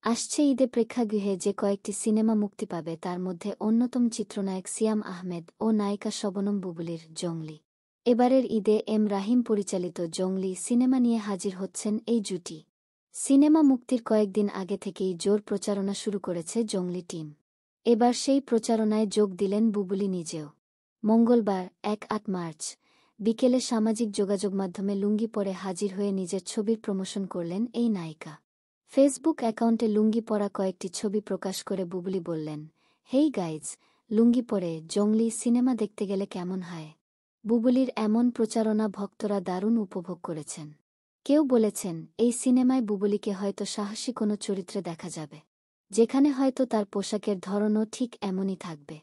আসছে ঈদে প্রেক্ষাগৃহে যে কয়েকটি সিনেমা মুক্তি পাবে তার মধ্যে অন্যতম চিত্রনায়ক সিয়াম আহমেদ ও নায়িকা শবনম বুবুলির জংলি। এবারের ঈদে এম রাহিম পরিচালিত জংলি সিনেমা নিয়ে হাজির হচ্ছেন এই জুটি। সিনেমা মুক্তির কয়েকদিন আগে থেকেই জোর প্রচারণা শুরু করেছে জংলি টিম। এবার সেই প্রচারণায় যোগ দিলেন বুবুলি নিজেও। মঙ্গলবার ১ মার্চ বিকেলে সামাজিক যোগাযোগ মাধ্যমে লুঙ্গি পরে হাজির হয়ে নিজের ছবির প্রমোশন করলেন এই নায়িকা। ফেসবুক অ্যাকাউন্টে লুঙ্গি পরা কয়েকটি ছবি প্রকাশ করে বুবুলি বললেন, হেই গাইজ, লুঙ্গি পরে জংলি সিনেমা দেখতে গেলে কেমন হয়? বুবুলির এমন প্রচারণা ভক্তরা দারুণ উপভোগ করেছেন। কেউ বলেছেন, এই সিনেমায় বুবুলিকে হয়তো সাহসী কোনো চরিত্রে দেখা যাবে, যেখানে হয়তো তার পোশাকের ধরনও ঠিক এমনই থাকবে।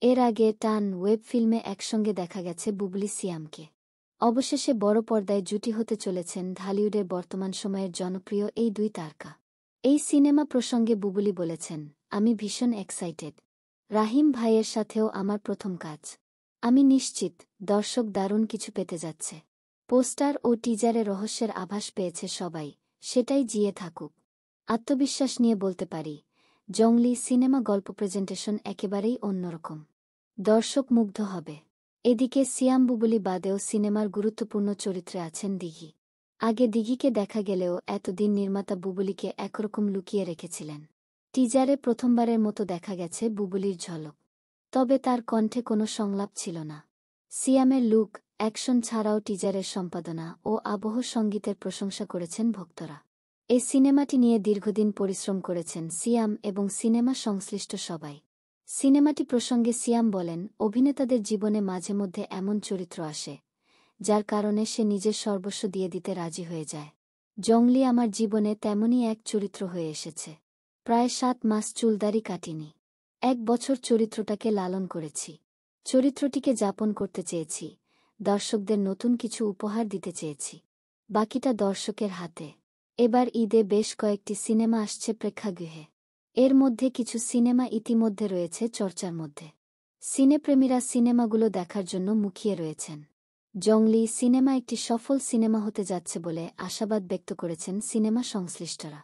এর আগে টান ওয়েব ফিল্মে একসঙ্গে দেখা গেছে বুবলি সিয়ামকে। অবশেষে বড় পর্দায় জুটি হতে চলেছেন ঢালিউডের বর্তমান সময়ের জনপ্রিয় এই দুই তারকা। এই সিনেমা প্রসঙ্গে বুবুলি বলেছেন, আমি ভীষণ এক্সাইটেড। রাহিম ভাইয়ের সাথেও আমার প্রথম কাজ। আমি নিশ্চিত দর্শক দারুণ কিছু পেতে যাচ্ছে। পোস্টার ও টিজারে রহস্যের আভাস পেয়েছে সবাই, সেটাই জিয়ে থাকুক। আত্মবিশ্বাস নিয়ে বলতে পারি, জংলি সিনেমা গল্প প্রেজেন্টেশন একেবারেই অন্যরকম। দর্শক মুগ্ধ হবে। এদিকে সিয়াম বুবুলি বাদেও সিনেমার গুরুত্বপূর্ণ চরিত্রে আছেন দিঘি। আগে দিঘিকে দেখা গেলেও এতদিন নির্মাতা বুবুলিকে একরকম লুকিয়ে রেখেছিলেন। টিজারে প্রথমবারের মতো দেখা গেছে বুবুলির ঝলক। তবে তার কণ্ঠে কোনো সংলাপ ছিল না। সিয়ামের লুক, অ্যাকশন ছাড়াও টিজারের সম্পাদনা ও আবহ সঙ্গীতের প্রশংসা করেছেন ভক্তরা। এই সিনেমাটি নিয়ে দীর্ঘদিন পরিশ্রম করেছেন সিয়াম এবং সিনেমা সংশ্লিষ্ট সবাই। সিনেমাটি প্রসঙ্গে সিয়াম বলেন, অভিনেতাদের জীবনে মাঝে মধ্যে এমন চরিত্র আসে, যার কারণে সে নিজের সর্বস্ব দিয়ে দিতে রাজি হয়ে যায়। জংলি আমার জীবনে তেমনই এক চরিত্র হয়ে এসেছে। প্রায় ৭ মাস চুলদাড়ি কাটিনি। ১ বছর চরিত্রটাকে লালন করেছি। চরিত্রটিকে যাপন করতে চেয়েছি, দর্শকদের নতুন কিছু উপহার দিতে চেয়েছি। বাকিটা দর্শকের হাতে। এবার ঈদে বেশ কয়েকটি সিনেমা আসছে প্রেক্ষাগৃহে। এর মধ্যে কিছু সিনেমা ইতিমধ্যে রয়েছে চর্চার মধ্যে। সিনেপ্রেমীরা সিনেমাগুলো দেখার জন্য মুখিয়ে রয়েছেন। জংলি সিনেমা একটি সফল সিনেমা হতে যাচ্ছে বলে আশাবাদ ব্যক্ত করেছেন সিনেমা সংশ্লিষ্টরা।